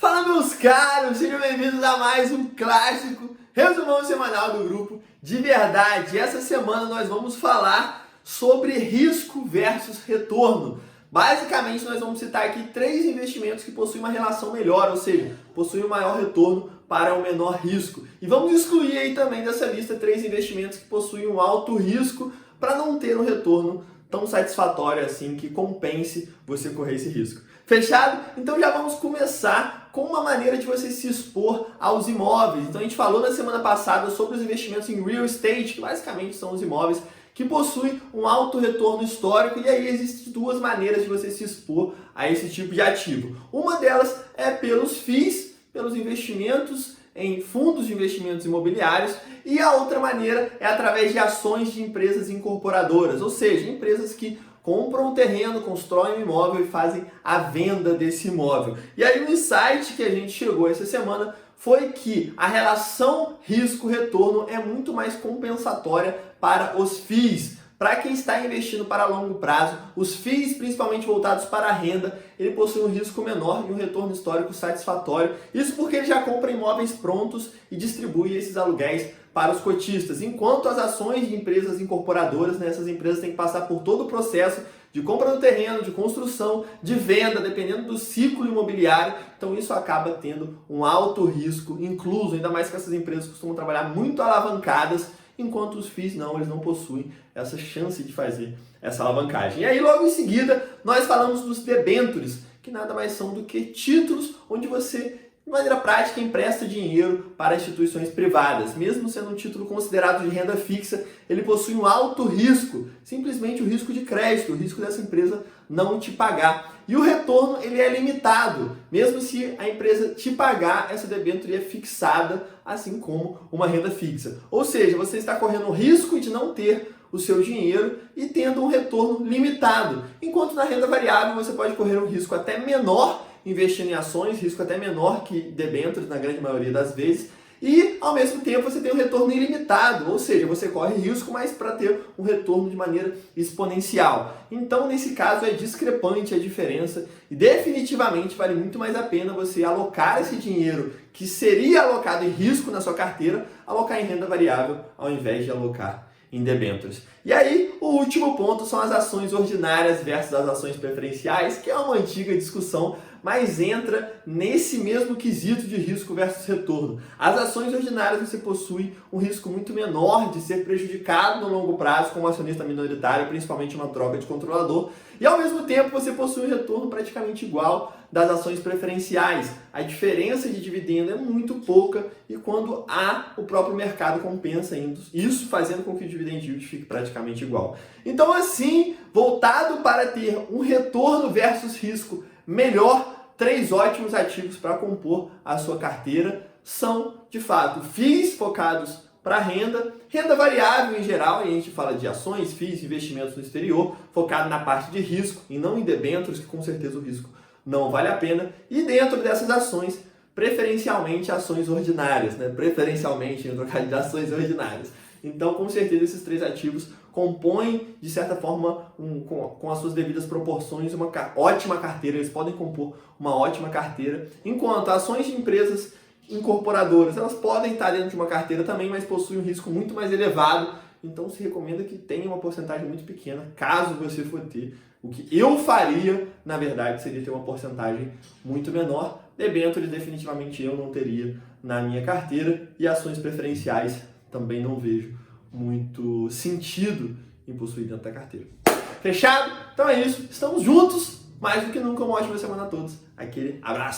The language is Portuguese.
Fala, meus caros, sejam bem-vindos a mais um clássico resumão semanal do grupo de verdade. Essa semana nós vamos falar sobre risco versus retorno. Basicamente, nós vamos citar aqui 3 investimentos que possuem uma relação melhor, ou seja, possuem um maior retorno para um menor risco. E vamos excluir aí também dessa lista 3 investimentos que possuem um alto risco para não ter um retorno tão satisfatório assim que compense você correr esse risco. Fechado? Então já vamos começar com uma maneira de você se expor aos imóveis. Então a gente falou na semana passada sobre os investimentos em real estate, que basicamente são os imóveis que possuem um alto retorno histórico, e aí existem 2 maneiras de você se expor a esse tipo de ativo. Uma delas é pelos FIIs, pelos investimentos em fundos de investimentos imobiliários, e a outra maneira é através de ações de empresas incorporadoras, ou seja, empresas que compram um terreno, constroem um imóvel e fazem a venda desse imóvel. E aí o insight que a gente chegou essa semana foi que a relação risco-retorno é muito mais compensatória para os FIIs. Para quem está investindo para longo prazo, os FIIs, principalmente voltados para a renda, ele possui um risco menor e um retorno histórico satisfatório. Isso porque ele já compra imóveis prontos e distribui esses aluguéis para os cotistas. Enquanto as ações de empresas incorporadoras, essas empresas têm que passar por todo o processo de compra do terreno, de construção, de venda, dependendo do ciclo imobiliário. Então isso acaba tendo um alto risco incluso, ainda mais que essas empresas costumam trabalhar muito alavancadas, enquanto os FIIs não, eles não possuem essa chance de fazer essa alavancagem. E aí logo em seguida nós falamos dos debêntures, que nada mais são do que títulos onde você, de maneira prática, empresta dinheiro para instituições privadas. Mesmo sendo um título considerado de renda fixa, ele possui um alto risco, simplesmente o risco de crédito, o risco dessa empresa não te pagar. E o retorno ele é limitado, mesmo se a empresa te pagar, essa debênture é fixada, assim como uma renda fixa. Ou seja, você está correndo o risco de não ter o seu dinheiro e tendo um retorno limitado. Enquanto na renda variável você pode correr um risco até menor, investindo em ações, risco até menor que debêntures na grande maioria das vezes, e ao mesmo tempo você tem um retorno ilimitado, ou seja, você corre risco, mas para ter um retorno de maneira exponencial. Então nesse caso é discrepante a diferença e definitivamente vale muito mais a pena você alocar esse dinheiro que seria alocado em risco na sua carteira, alocar em renda variável ao invés de alocar em debêntures. E aí, o último ponto são as ações ordinárias versus as ações preferenciais, que é uma antiga discussão, mas entra nesse mesmo quesito de risco versus retorno. As ações ordinárias você possui um risco muito menor de ser prejudicado no longo prazo como acionista minoritário, principalmente uma troca de controlador, e ao mesmo tempo você possui um retorno praticamente igual das ações preferenciais. A diferença de dividendo é muito pouca e quando há, o próprio mercado compensa isso, fazendo com que o dividend yield fique praticamente igual. Então assim, voltado para ter um retorno versus risco melhor, 3 ótimos ativos para compor a sua carteira são, de fato, FIIs focados para renda variável em geral, e a gente fala de ações, FIIs, investimentos no exterior, focado na parte de risco e não em debêntures, que com certeza o risco não vale a pena, e dentro dessas ações, preferencialmente ações ordinárias, preferencialmente no trocadilho de ações ordinárias. Então, com certeza, esses 3 ativos compõem, de certa forma, com as suas devidas proporções, uma ótima carteira. Eles podem compor uma ótima carteira, enquanto ações de empresas incorporadoras, elas podem estar dentro de uma carteira também, mas possuem um risco muito mais elevado. Então, se recomenda que tenha uma porcentagem muito pequena, caso você for ter. O que eu faria, na verdade, seria ter uma porcentagem muito menor. Debêntures, definitivamente, eu não teria na minha carteira, e ações preferenciais também não vejo muito sentido em possuir dentro da carteira. Fechado? Então é isso. Estamos juntos. Mais do que nunca, uma ótima semana a todos. Aquele abraço.